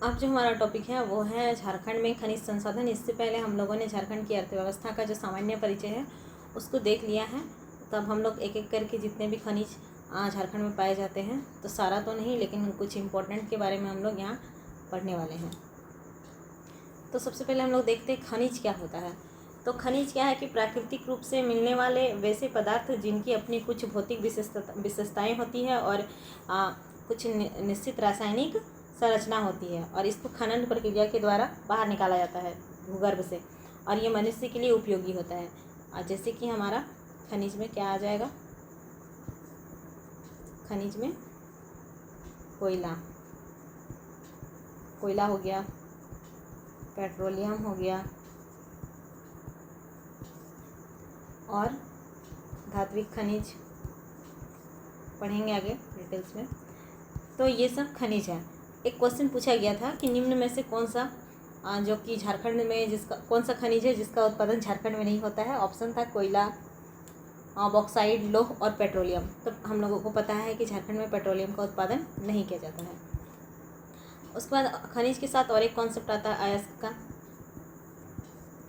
अब जो हमारा टॉपिक है वो है झारखंड में खनिज संसाधन। इससे पहले हम लोगों ने झारखंड की अर्थव्यवस्था का जो सामान्य परिचय है उसको देख लिया है। तब हम लोग एक एक करके जितने भी खनिज झारखंड में पाए जाते हैं, तो सारा तो नहीं लेकिन कुछ इम्पोर्टेंट के बारे में हम लोग यहाँ पढ़ने वाले हैं। तो सबसे पहले हम लोग देखते हैं खनिज क्या होता है। तो खनिज क्या है कि प्राकृतिक रूप से मिलने वाले वैसे पदार्थ जिनकी अपनी कुछ भौतिक विशेषताएँ होती है और कुछ निश्चित रासायनिक संरचना होती है, और इसको खनन प्रक्रिया के द्वारा बाहर निकाला जाता है भूगर्भ से, और ये मनुष्य के लिए उपयोगी होता है। जैसे कि हमारा खनिज में क्या आ जाएगा, खनिज में कोयला हो गया, पेट्रोलियम हो गया और धात्विक खनिज पढ़ेंगे आगे डिटेल्स में। तो ये सब खनिज है। एक क्वेश्चन पूछा गया था कि निम्न में से कौन सा जो कि झारखंड में जिसका कौन सा खनिज है जिसका उत्पादन झारखंड में नहीं होता है। ऑप्शन था कोयला, बॉक्साइट, लौह और पेट्रोलियम। तो हम लोगों को पता है कि झारखंड में पेट्रोलियम का उत्पादन नहीं किया जाता है। उसके बाद खनिज के साथ और एक कॉन्सेप्ट आता है अयस्क का,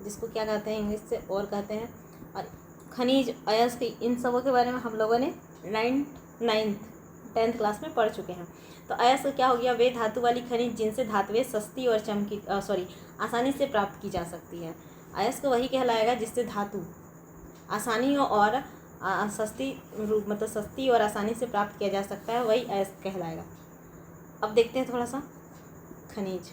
जिसको क्या कहते हैं इंग्लिश से और कहते हैं। और खनिज, अयस्क, इन सबों के बारे में हम लोगों ने 10th क्लास में पढ़ चुके हैं। तो अयस्क क्या हो गया, वे धातु वाली खनिज जिनसे धातुएं सस्ती और आसानी से प्राप्त की जा सकती है। अयस्क वही कहलाएगा जिससे धातु आसानी और सस्ती और आसानी से प्राप्त किया जा सकता है, वही अयस्क कहलाएगा। अब देखते हैं थोड़ा सा खनिज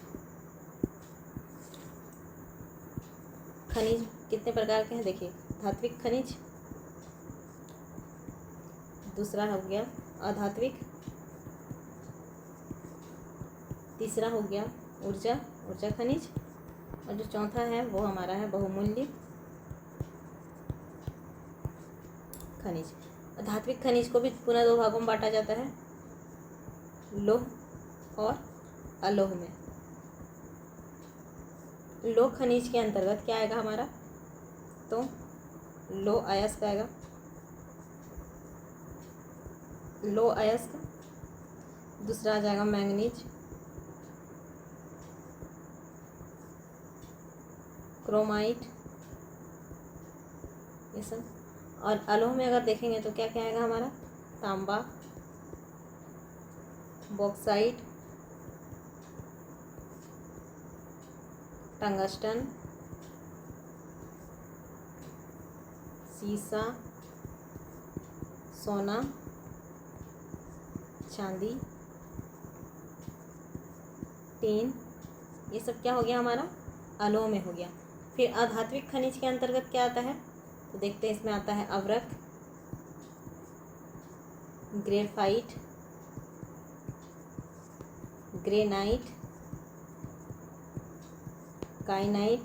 कितने प्रकार के हैं। देखिए, धात्विक खनिज, दूसरा हो गया अधात्विक, तीसरा हो गया ऊर्जा खनिज, और जो चौथा है वो हमारा है बहुमूल्य खनिज। धात्विक खनिज को भी पुनः 2 भागों में बांटा जाता है, लौह और अलोह में। लौह खनिज के अंतर्गत क्या आएगा हमारा, तो लौह अयस्क आएगा, लौह अयस्क। दूसरा आ जाएगा मैंगनीज, क्रोमाइट, ये सब। और अलोह में अगर देखेंगे तो क्या क्या आएगा हमारा, तांबा, बॉक्साइट, टंगस्टन, सीसा, सोना, चांदी, टीन, ये सब क्या हो गया हमारा, अलोह में हो गया। फिर अधात्विक खनिज के अंतर्गत क्या आता है, तो देखते हैं इसमें आता है अवरक, ग्रेफाइट, ग्रेनाइट, काइनाइट,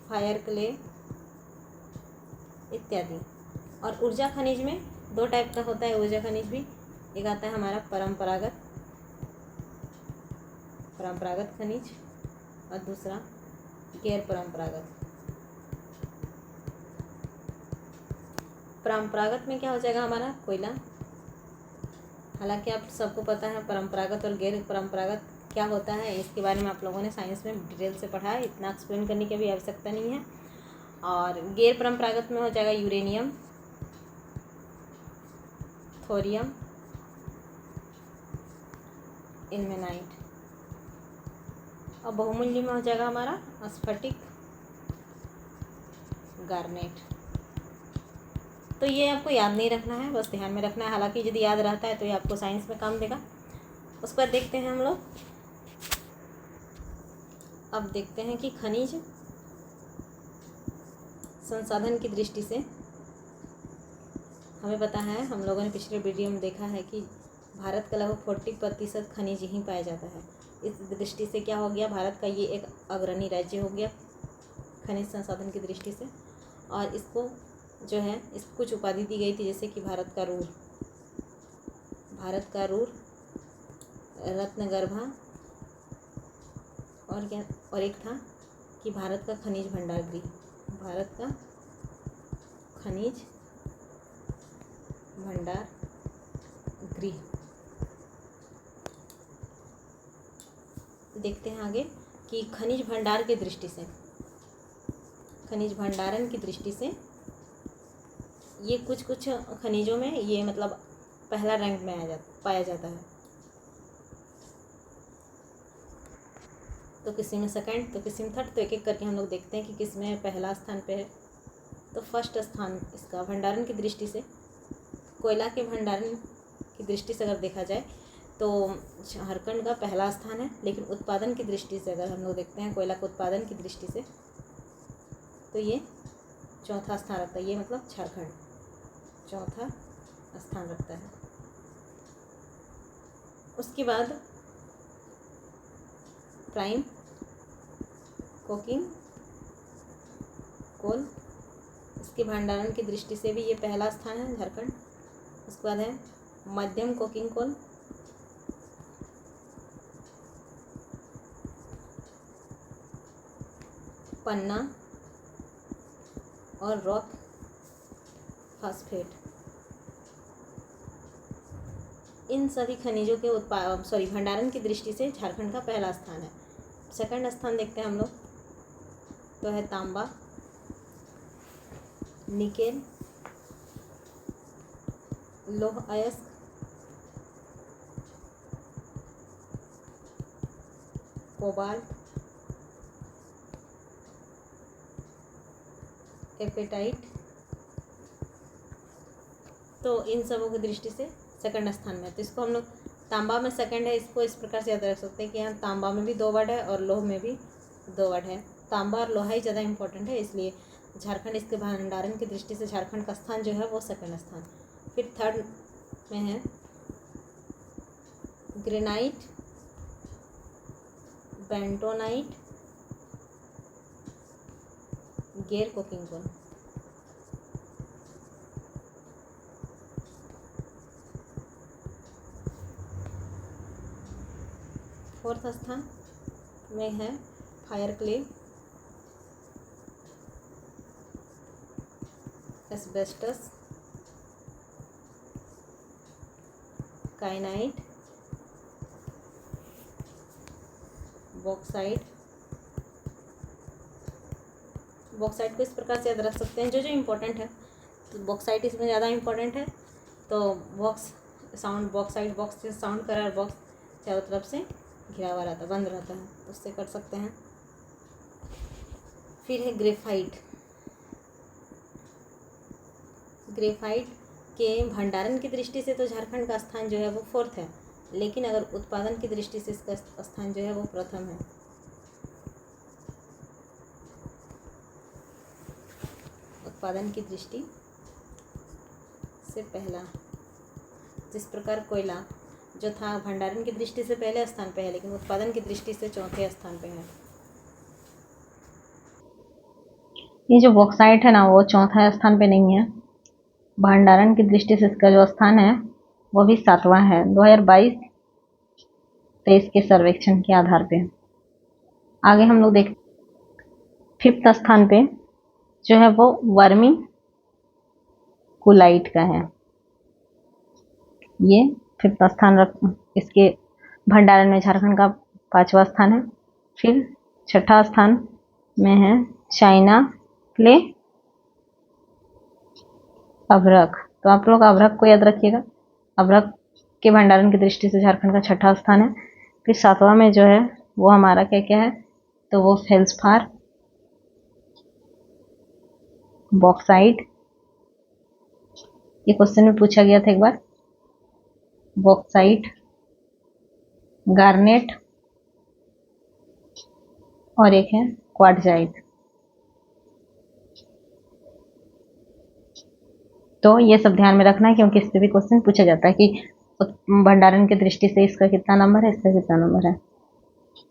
फायर क्ले इत्यादि। और ऊर्जा खनिज में 2 टाइप का होता है ऊर्जा खनिज भी। एक आता है हमारा परंपरागत खनिज, और दूसरा गैर परंपरागत। परंपरागत में क्या हो जाएगा हमारा, कोयला। हालांकि आप सबको पता है परंपरागत और गैर परंपरागत क्या होता है, इसके बारे में आप लोगों ने साइंस में डिटेल से पढ़ा है, इतना एक्सप्लेन करने की भी आवश्यकता नहीं है। और गैर परंपरागत में हो जाएगा यूरेनियम, थोरियम, इल्मेनाइट। और बहुमूल्य में हो जाएगा हमारा स्फटिक, गार्नेट। तो ये आपको याद नहीं रखना है, बस ध्यान में रखना है। हालांकि यदि याद रहता है तो ये आपको साइंस में काम देगा। उस पर देखते हैं हम लोग। अब देखते हैं कि खनिज संसाधन की दृष्टि से हमें पता है, हम लोगों ने पिछले वीडियो में देखा है कि भारत का लगभग 40% खनिज यहीं पाया जाता है। इस दृष्टि से क्या हो गया, भारत का ये एक अग्रणी राज्य हो गया खनिज संसाधन की दृष्टि से। और इसको जो है इसको कुछ उपाधि दी गई थी, जैसे कि भारत का रूर, रत्नगर्भा, और क्या, और एक था कि भारत का खनिज भंडार गृह, भारत का खनिज भंडार गृह। देखते हैं आगे कि खनिज भंडार की दृष्टि से, खनिज भंडारण की दृष्टि से ये कुछ कुछ खनिजों में ये मतलब पहला रैंक में पाया जाता है। तो किसी में सेकंड, तो किसी में थर्ड, तो एक एक करके हम लोग देखते हैं कि किस में पहला स्थान पे है। तो फर्स्ट स्थान इसका भंडारण की दृष्टि से, कोयला के भंडारण की दृष्टि से अगर देखा जाए तो झारखंड का पहला स्थान है। लेकिन उत्पादन की दृष्टि से अगर हम लोग देखते हैं कोयला के उत्पादन की दृष्टि से तो ये चौथा स्थान रखता है। ये मतलब झारखंड चौथा स्थान रखता है। उसके बाद प्राइम कोकिंग कोल, इसके भंडारण की दृष्टि से भी ये पहला स्थान है झारखंड। उसके बाद है मध्यम कोकिंग कोल, पन्ना और रॉक फास्फेट, इन सभी खनिजों के भंडारण की दृष्टि से झारखंड का पहला स्थान है। सेकंड स्थान देखते हैं हम लोग, तो है तांबा, निकेल, लौह अयस्क, कोबाल्ट, एपेटाइट। तो इन सबों की दृष्टि से सेकंड स्थान में, तो इसको हम लोग तांबा में सेकंड है, इसको इस प्रकार से याद रख सकते हैं कि यहाँ तांबा में भी 2 वर्ड है और लोह में भी 2 वर्ड है। तांबा और लोहा ही ज़्यादा इंपॉर्टेंट है, इसलिए झारखंड इसके भंडारण की दृष्टि से झारखंड का स्थान जो है वो सेकंड स्थान। फिर थर्ड में है ग्रेनाइट, बेंटोनाइट, गेर कोकिंग कोल। फोर्थ स्थान में है fire clay, asbestos, kyanite, bauxite. Bauxite को इस प्रकार से याद रख सकते हैं जो जो इम्पोर्टेंट है, तो बॉक्साइट इसमें ज़्यादा इम्पोर्टेंट है। तो बॉक्साइट, बॉक्स से साउंड करा और बॉक्स चारों तरफ से घिरा हुआ रहता है, बंद रहता है, उससे कर सकते हैं। फिर है ग्रेफाइट। ग्रेफाइट के भंडारण की दृष्टि से तो झारखंड का स्थान जो है वो फोर्थ है, लेकिन अगर उत्पादन की दृष्टि से इसका स्थान जो है वो प्रथम है। उत्पादन की दृष्टि से पहला, जिस प्रकार कोयला जो था भंडारण की दृष्टि से पहले स्थान पे है, लेकिन उत्पादन की दृष्टि से चौथे स्थान पे है। ये जो बॉक्साइट है ना वो चौथा स्थान पे नहीं है, भंडारण की दृष्टि से इसका जो स्थान है वो भी 7वां है 2022-23 के सर्वेक्षण के आधार पे। आगे हम लोग देख 5th स्थान पे जो है वो वर्मी कुलाइट का है। ये 5th स्थान इसके भंडारण में झारखंड का 5वां स्थान है। फिर 6ठा स्थान में है चाइना क्ले अभ्रक। तो आप लोग अभ्रक को याद रखिएगा, अभ्रक के भंडारण की दृष्टि से झारखंड का 6ठा स्थान है। फिर 7वां में जो है वो हमारा क्या क्या है, तो वो फेल्सपार, बॉक्साइट, ये क्वेश्चन में पूछा गया था एक बार, बॉक्साइट, गार्नेट और एक है क्वार्टजाइट। तो ये सब ध्यान में रखना है क्योंकि इससे भी क्वेश्चन पूछा जाता है कि भंडारण की दृष्टि से इसका कितना नंबर है, इसका कितना नंबर है।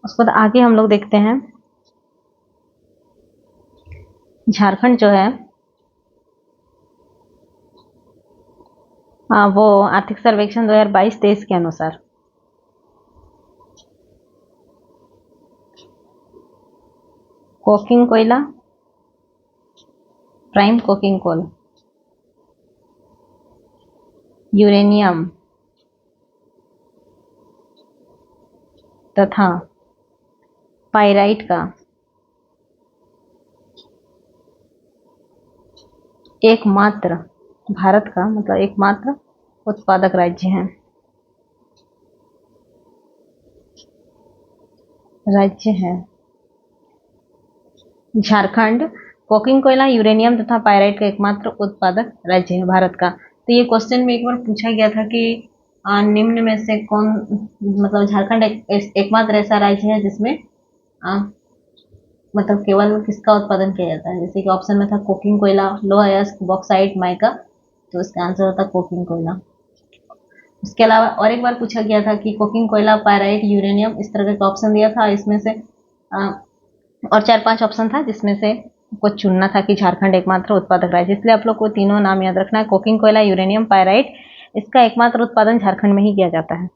उसके बाद आगे हम लोग देखते हैं झारखंड जो है वो आर्थिक सर्वेक्षण 2022-23 के अनुसार कोकिंग कोयला, प्राइम कोकिंग कोल, यूरेनियम तथा पाइराइट का एकमात्र, भारत का मतलब एकमात्र उत्पादक राज्य है। झारखंड कोकिंग कोयला, यूरेनियम तथा पाइराइट का एकमात्र उत्पादक राज्य है भारत का। तो ये क्वेश्चन में एक बार पूछा गया था कि निम्न में से कौन, मतलब झारखंड एकमात्र ऐसा राज्य है जिसमें मतलब केवल किसका उत्पादन किया जाता है। जैसे कि ऑप्शन में था कोकिंग कोयला, लो अयस्क, बॉक्साइट, माइका, तो इसका आंसर होता कोकिंग कोयला। उसके अलावा और एक बार पूछा गया था कि कोकिंग कोयला, पाइराइट, यूरेनियम, इस तरह का ऑप्शन दिया था। इसमें से और 4-5 ऑप्शन था जिसमें से कुछ चुनना था कि झारखंड एकमात्र उत्पादक राज्य। इसलिए आप लोग को तीनों नाम याद रखना है, कोकिंग कोयला, यूरेनियम, पाइराइट, इसका एकमात्र उत्पादन झारखंड में ही किया जाता है।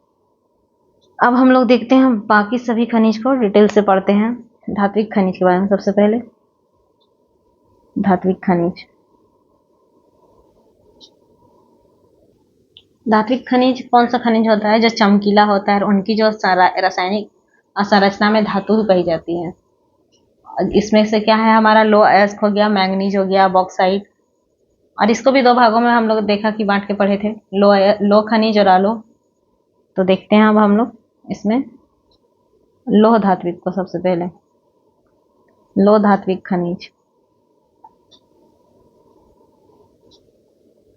अब हम लोग देखते हैं बाकी सभी खनिज को डिटेल से पढ़ते हैं। धात्विक खनिज के बारे में सबसे पहले, धात्विक खनिज। धात्विक खनिज कौन सा खनिज होता है? जो चमकीला होता है, उनकी जो रासायनिक संरचना में धातु पाई जाती है। इसमें से क्या है हमारा, लो अयस्क हो गया, मैंगनीज हो गया, बॉक्साइट, और इसको भी 2 भागों में हम लोग देखा कि बांट के पढ़े थे, लो खनिज और आलो। तो देखते हैं अब हम लोग इसमें लोह धात्विक को। सबसे पहले लो धात्विक खनिज,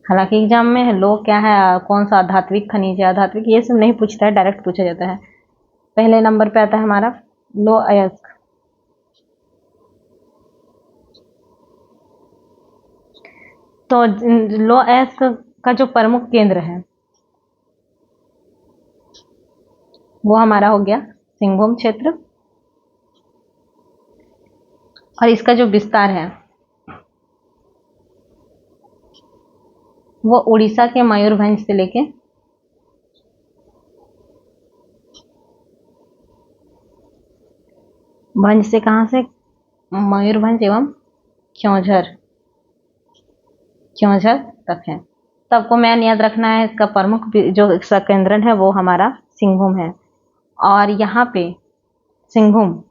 हालांकि एग्जाम में लो क्या है, कौन सा धात्विक खनिज है, अधात्विक, ये सब नहीं पूछता है, डायरेक्ट पूछा जाता है। पहले नंबर पे आता है हमारा लो अयस्क। तो लो अयस्क का जो प्रमुख केंद्र है वो हमारा हो गया सिंहभूम क्षेत्र, और इसका जो विस्तार है वो उड़ीसा के मयूरभंज से लेके भंज से, कहां से, मयूरभंज एवं क्योंझर तक है। तो आपको मैन याद रखना है, इसका प्रमुख जो इसका केंद्र है वो हमारा सिंहभूम है। और यहाँ पे सिंहभूम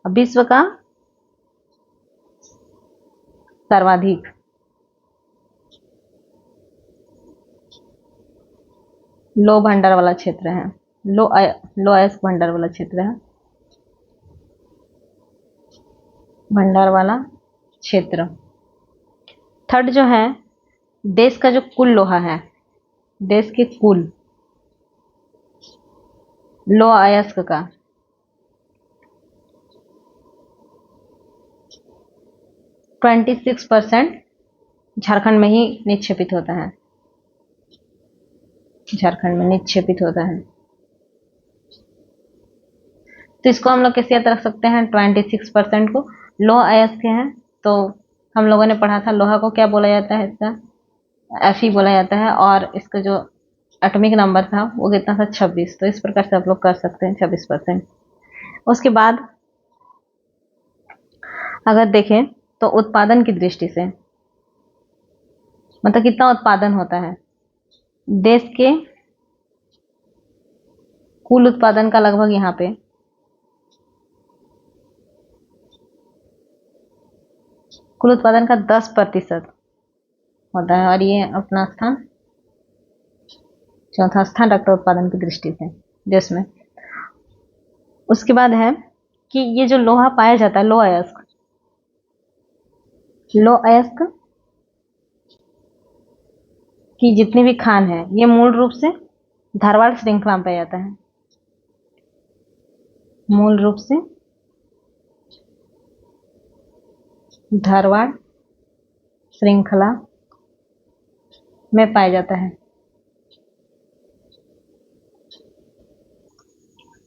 विश्व का सर्वाधिक लो भंडार वाला क्षेत्र है, लो अयस्क भंडार वाला क्षेत्र है, भंडार वाला क्षेत्र। थर्ड जो है, देश का जो कुल लोहा है, देश के कुल लो अयस्क का 26% झारखंड में ही निक्षेपित होता है, झारखंड में निक्षेपित होता है। तो इसको हम लोग कैसे याद रख सकते हैं, 26% को लो अयस्क है। तो हम लोगों ने पढ़ा था लोहा को क्या बोला जाता है, इसका Fe बोला जाता है, और इसका जो एटॉमिक नंबर था वो कितना था, 26। तो इस प्रकार से आप लोग कर सकते हैं 26%। उसके बाद अगर देखें तो उत्पादन की दृष्टि से, मतलब कितना उत्पादन होता है, देश के कुल उत्पादन का लगभग यहाँ पे कुल उत्पादन का 10% होता है, और ये अपना स्थान चौथा स्थान रखता है उत्पादन की दृष्टि से देश में। उसके बाद है कि ये जो लोहा पाया जाता है, लो अयस्क की जितनी भी खान है ये मूल रूप से धारवाड़ श्रृंखला में पाया जाता है, मूल रूप से धारवाड़ श्रृंखला में पाया जाता है।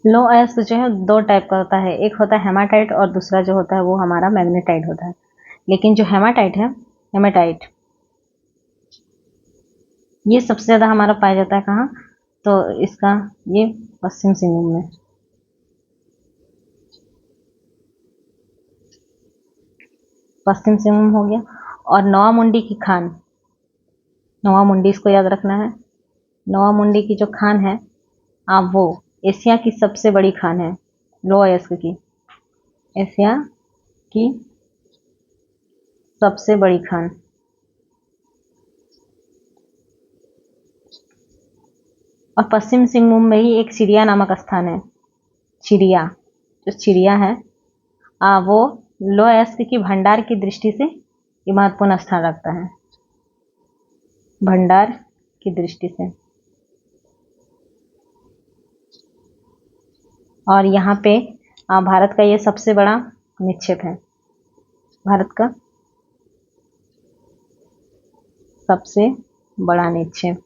लो अयस्क जो है 2 टाइप का होता है, एक होता है हेमाटाइट और दूसरा जो होता है वो हमारा मैग्नेटाइट होता है। लेकिन जो हेमाटाइट है, हेमाटाइट ये सबसे ज़्यादा हमारा पाया जाता है कहाँ, तो इसका ये पश्चिम सिंहभूम में, पश्चिम सिंहभूम हो गया। और नवा मुंडी की खान, नवा मुंडी इसको याद रखना है, नवा मुंडी की जो खान है वो एशिया की सबसे बड़ी खान है लो अयस्क की। एशिया की सबसे बड़ी खान। और पश्चिम सिंहभूम में ही एक चिड़िया नामक स्थान है। चिड़िया, जो चिड़िया है वो लो अयस्क की भंडार की दृष्टि से ये महत्वपूर्ण स्थान रखता है, भंडार की दृष्टि से। और यहाँ पे भारत का ये सबसे बड़ा निक्षेप है, भारत का सबसे बड़ा निक्षेप।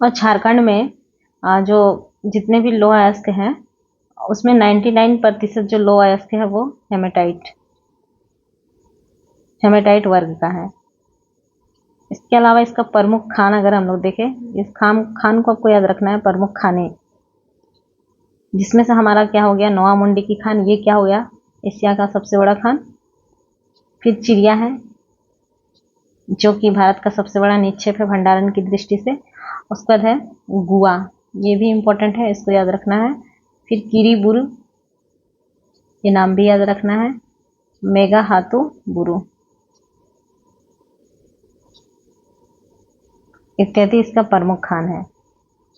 और झारखंड में जो जितने भी लो अयस्क हैं उसमें 99% जो लो अयस्क है वो हेमेटाइट वर्ग का है। इसके अलावा इसका प्रमुख खान अगर हम लोग देखें, इस खान को आपको याद रखना है, प्रमुख खाने, जिसमें से हमारा क्या हो गया, नोआ मुंडी की खान, ये क्या हो गया, एशिया का सबसे बड़ा खान। फिर चिड़िया है जो कि भारत का सबसे बड़ा निक्षेप है भंडारण की दृष्टि से। उसके बाद है गुआ, ये भी इम्पोर्टेंट है, इसको याद रखना है। फिर किरीबुरु, ये नाम भी याद रखना है। मेघाहातुबुरु इत्यादि इसका प्रमुख खान है।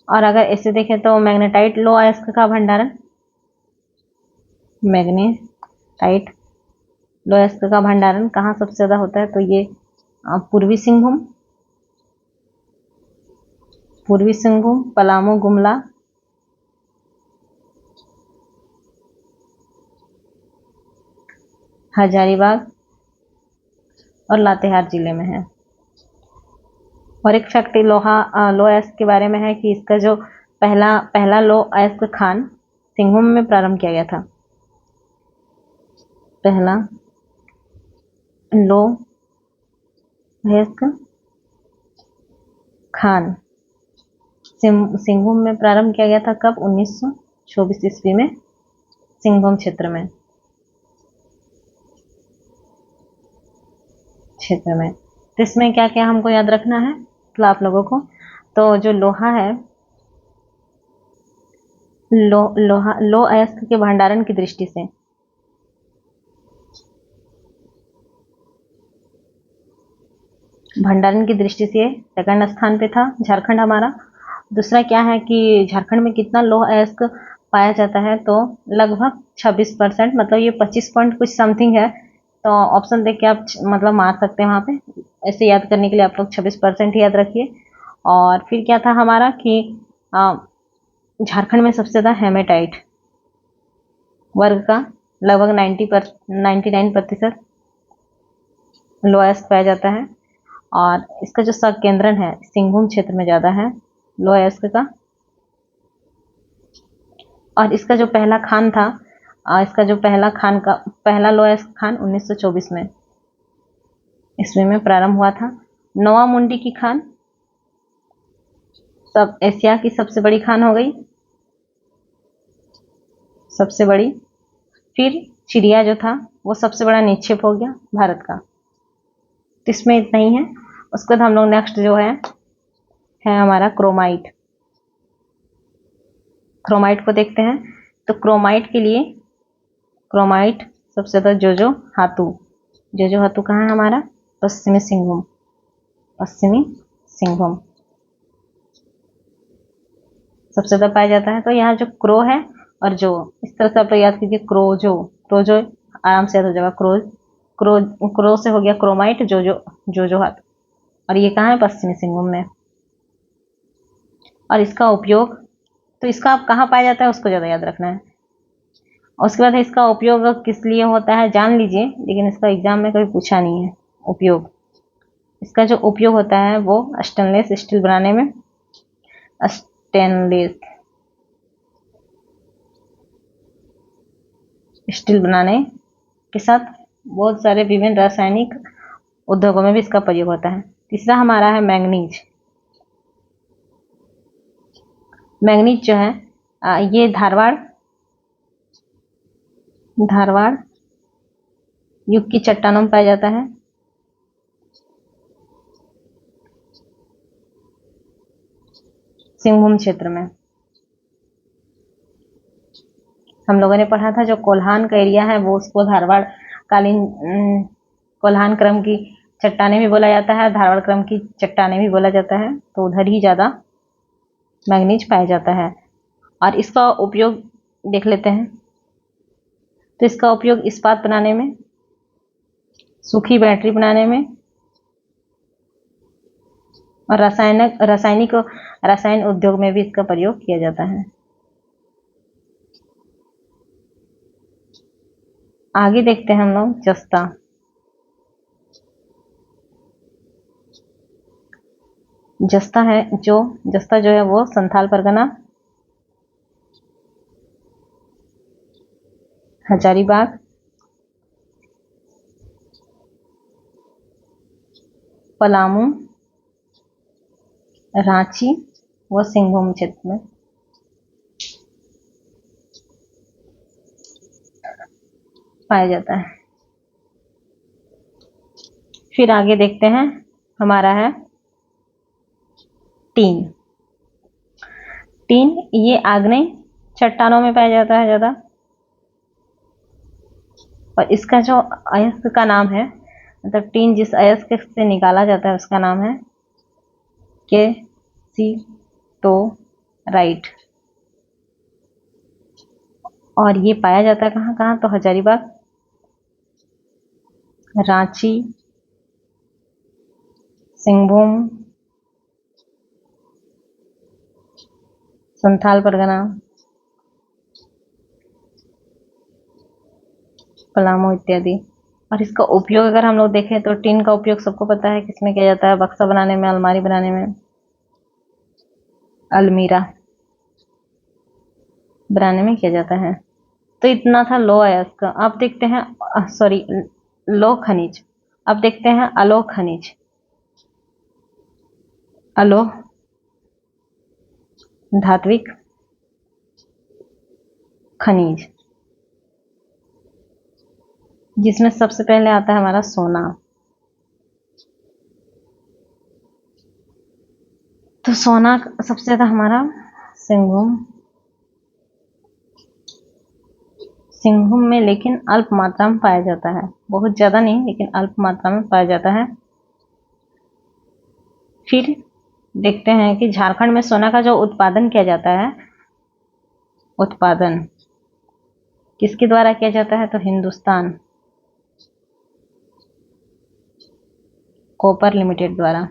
और अगर ऐसे देखें तो मैग्नेटाइट लो अयस्क का भंडारण, मैग्नेटाइट लो अयस्क का भंडारण कहाँ सबसे ज़्यादा होता है, तो ये पूर्वी सिंहभूम, पलामू, गुमला, हजारीबाग और लातेहार जिले में है। और एक फैक्ट लो अयस्क के बारे में है कि इसका जो पहला लो अयस्क खान सिंहभूम में प्रारंभ किया गया था। पहला लो अयस्क खान सिंहभूम में प्रारंभ किया गया था। कब? 1924 ईस्वी में, सिंहभूम क्षेत्र में। तो इसमें क्या क्या हमको याद रखना है तो आप लोगों को, तो जो लोहा है, लो अयस्क के भंडारण की दृष्टि से सेकंड स्थान पे था झारखंड हमारा। दूसरा क्या है कि झारखंड में कितना लोह अयस्क पाया जाता है, तो लगभग 26%, मतलब ये 25 पॉइंट कुछ समथिंग है। तो ऑप्शन देख के आप मतलब मार सकते हैं वहाँ पे। ऐसे याद करने के लिए आप लोग 26% ही याद रखिए। और फिर क्या था हमारा कि झारखंड में सबसे ज़्यादा हेमेटाइट वर्ग का लगभग 99% लो अयस्क पाया जाता है। और इसका जो संकेंद्रण है सिंहभूम क्षेत्र में ज़्यादा है लो अयस्क का। और इसका जो पहला खान था, इसका जो पहला लो अयस्क खान 1924 में ईस्वी में प्रारंभ हुआ था। नोआ मुंडी की खान सब एशिया की सबसे बड़ी खान हो गई, सबसे बड़ी। फिर चिड़िया जो था वो सबसे बड़ा निक्षेप हो गया भारत का। तो इसमें इतना ही है। उसके बाद हम लोग नेक्स्ट जो है हमारा क्रोमाइट को देखते हैं। तो क्रोमाइट के लिए सबसे ज़्यादा जोजो हातू कहाँ है हमारा? पश्चिमी सिंहभूम सबसे ज़्यादा पाया जाता है। तो यहाँ जो क्रो है और जो, इस तरह से आप याद कीजिए, क्रोजो आराम से याद हो जाएगा। क्रो से हो गया क्रोमाइट, जो हाथ, और ये कहाँ है? पश्चिमी सिंहभूम में। और इसका उपयोग, तो इसका आप कहाँ पाया जाता है उसको ज़्यादा याद रखना है। उसके बाद इसका उपयोग किस लिए होता है जान लीजिए, लेकिन इसका एग्जाम में कभी पूछा नहीं है उपयोग। इसका जो उपयोग होता है वो स्टेनलेस स्टील बनाने में, स्टेनलेस स्टील बनाने के साथ बहुत सारे विभिन्न रासायनिक उद्योगों में भी इसका प्रयोग होता है। तीसरा हमारा है मैंगनीज जो है ये धारवाड़ युग की चट्टानों में पाया जाता है। सिंहभूम क्षेत्र में। हम लोगों ने पढ़ा था जो कोल्हान का एरिया है वो उसको धारवाड़ कालीन कोल्हान क्रम की चट्टानें भी बोला जाता है, धारवाड़ क्रम की चट्टानें भी बोला जाता है, तो उधर ही ज़्यादा मैग्नीज पाया जाता है। और इसका उपयोग देख लेते हैं। तो इसका उपयोग इस्पात बनाने में, सूखी बैटरी बनाने में और रसायन उद्योग में भी इसका प्रयोग किया जाता है। आगे देखते हैं हम लोग जस्ता। जस्ता जो है वो संथाल परगना, हजारीबाग, पलामू, रांची व सिंहभूम क्षेत्र में पाया जाता है। फिर आगे देखते हैं, हमारा है टीन। टीन ये आग्नेय चट्टानों में पाया जाता है ज़्यादा, और इसका जो अयस्क का नाम है, मतलब टीन जिस अयस्क से निकाला जाता है उसका नाम है कैल्सिटोराइट। और ये पाया जाता है कहाँ कहाँ, तो हजारीबाग, रांची, सिंहभूम, संथाल परगना, पलामू इत्यादि। और इसका उपयोग अगर हम लोग देखें तो टीन का उपयोग सबको पता है किसमें किया जाता है, बक्सा बनाने में, अलमारी बनाने में, अलमीरा बनाने में किया जाता है। तो इतना था लौह अयस्क। अब देखते हैं लौह खनिज। अब देखते हैं अलोह खनिज। अलोह धात्विक खनिज, जिसमें सबसे पहले आता है हमारा सोना। तो सोना सबसे ज्यादा हमारा सिंहभूम में, लेकिन अल्प मात्रा में पाया जाता है, बहुत ज्यादा नहीं लेकिन अल्प मात्रा में पाया जाता है। फिर देखते हैं कि झारखंड में सोना का जो उत्पादन किया जाता है, उत्पादन किसके द्वारा किया जाता है, तो हिंदुस्तान कॉपर लिमिटेड द्वारा।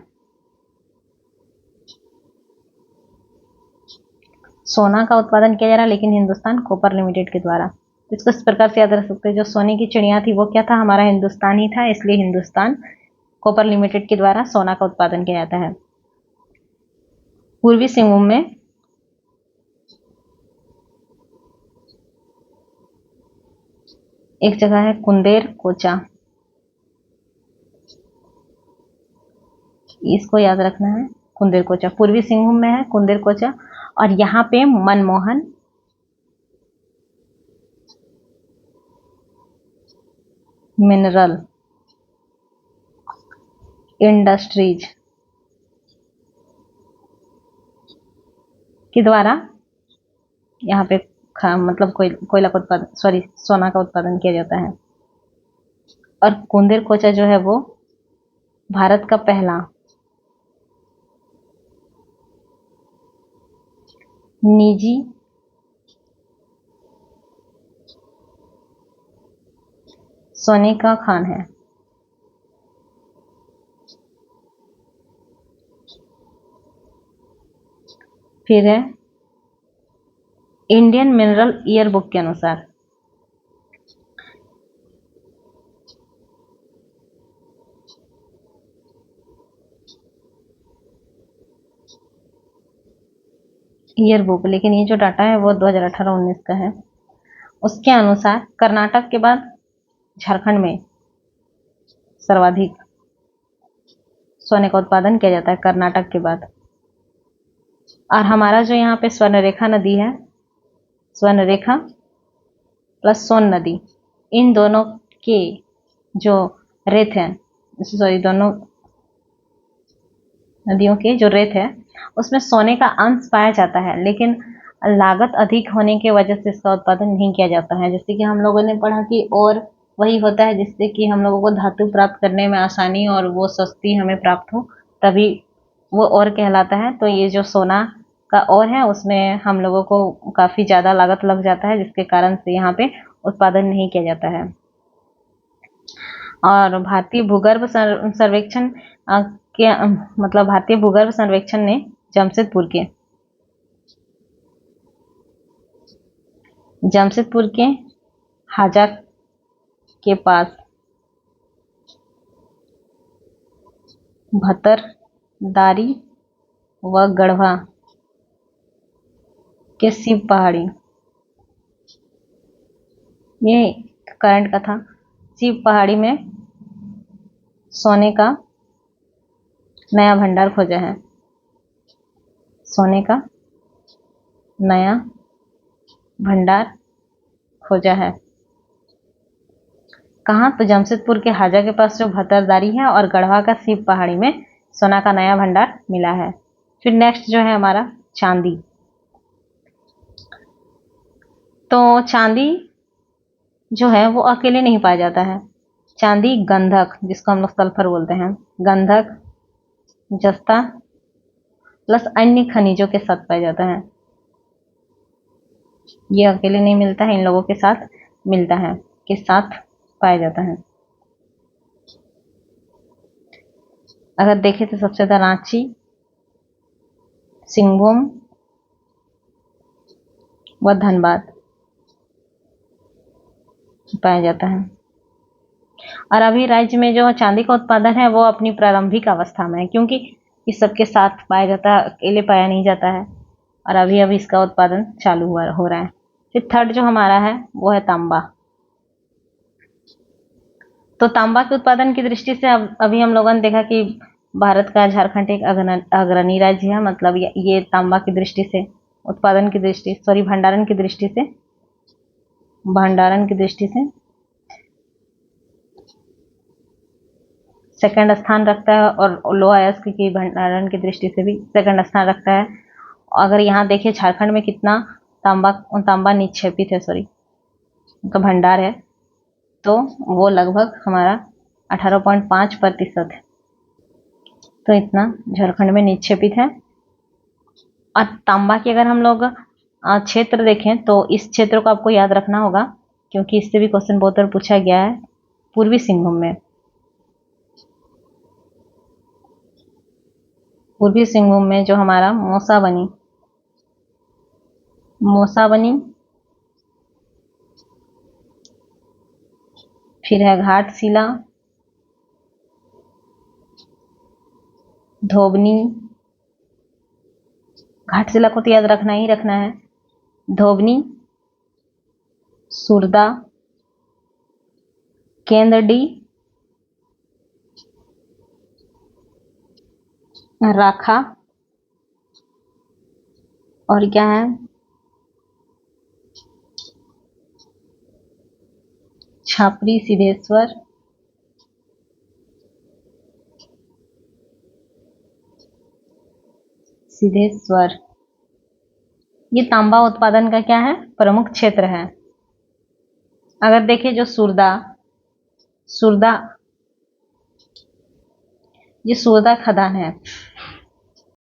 सोना का उत्पादन किया जा रहा है लेकिन हिंदुस्तान कॉपर लिमिटेड के द्वारा। इसको इस प्रकार से याद रख सकते हैं, जो सोने की चिड़िया थी वो क्या था, हमारा हिंदुस्तान ही था, इसलिए हिंदुस्तान कॉपर लिमिटेड के द्वारा सोना का उत्पादन किया जाता है। पूर्वी सिंहभूम में एक जगह है कुंदेर कोचा, इसको याद रखना है, कुंदेर कोचा पूर्वी सिंहभूम में है, कुंदेर कोचा। और यहाँ पे मनमोहन मिनरल इंडस्ट्रीज के द्वारा यहाँ पे मतलब कोयला का उत्पादन, सोना का उत्पादन किया जाता है। और कुंदेर कोचा जो है वो भारत का पहला निजी सोने का खान है। फिर है इंडियन मिनरल ईयर बुक के अनुसार ईयर बुक, लेकिन ये जो डाटा है वो 2018-19 का है। उसके अनुसार कर्नाटक के बाद झारखंड में सर्वाधिक सोने का उत्पादन किया जाता है, कर्नाटक के बाद। और हमारा जो यहाँ पे स्वर्णरेखा नदी है, स्वर्णरेखा प्लस सोन नदी, इन दोनों के जो रेत है, दोनों नदियों के जो रेत है उसमें सोने का अंश पाया जाता है, लेकिन लागत अधिक होने की वजह से इसका उत्पादन नहीं किया जाता है। जैसे कि हम लोगों ने पढ़ा कि और वही होता है जिससे कि हम लोगों को धातु प्राप्त करने में आसानी और वो सस्ती हमें प्राप्त हो, तभी वो और कहलाता है। तो ये जो सोना का और है उसमें हम लोगों को काफ़ी ज़्यादा लागत लग जाता है, जिसके कारण से यहाँ पे उत्पादन नहीं किया जाता है। और भारतीय भूगर्भ सर्वेक्षण के मतलब भारतीय भूगर्भ सर्वेक्षण ने जमशेदपुर के हाजा के पास भतरदारी व गढ़वा के शिव पहाड़ी, ये करंट का था, शिव पहाड़ी में सोने का नया भंडार खोजा है। सोने का नया भंडार खोजा है कहाँ? तो जमशेदपुर के हाजा के पास जो भतरदारी है और गढ़वा का शिव पहाड़ी में सोना का नया भंडार मिला है। फिर नेक्स्ट जो है हमारा चांदी। तो चांदी जो है वो अकेले नहीं पाया जाता है। चांदी गंधक, जिसको हम लोग सल्फर बोलते हैं, गंधक, जस्ता प्लस अन्य खनिजों के साथ पाया जाता है। ये अकेले नहीं मिलता है, इन लोगों के साथ मिलता है, के साथ पाया जाता है। अगर देखें तो सबसे ज़्यादा रांची, सिंहभूम व धनबाद पाया जाता है। और अभी राज्य में जो चांदी का उत्पादन है वो अपनी प्रारंभिक अवस्था में है, क्योंकि इस सबके साथ पाया जाता है, अकेले पाया नहीं जाता है। और अभी अभी इसका उत्पादन चालू हो रहा है। फिर थर्ड जो हमारा है वो है तांबा। तो तांबा के उत्पादन की दृष्टि से अभी हम लोगों ने देखा कि भारत का झारखंड एक अग्रणी राज्य है। मतलब ये तांबा की दृष्टि से, उत्पादन की दृष्टि, सॉरी भंडारण की दृष्टि से सेकंड स्थान रखता है, और लोहा अयस्क की भंडारण की दृष्टि से भी सेकंड स्थान रखता है। अगर यहाँ देखें झारखंड में कितना तांबा निक्षेपित है, सॉरी उनका भंडार है, तो वो लगभग हमारा 18.5% है। तो इतना झारखंड में निक्षेपित है। और तांबा की अगर हम लोग क्षेत्र देखें तो इस क्षेत्र को आपको याद रखना होगा, क्योंकि इससे भी क्वेश्चन बहुत बार पूछा गया है। पूर्वी सिंहभूम में जो हमारा मौसाबनी, फिर है घाटशिला, धोबनी, घाटशिला को तो याद रखना ही रखना है, धोबनी, सुरदा, केंद्रडी, राखा, और क्या है छापरी, सिद्धेश्वर। ये तांबा उत्पादन का क्या है? प्रमुख क्षेत्र है। अगर देखें जो सुरदा, ये सुरदा खदान है,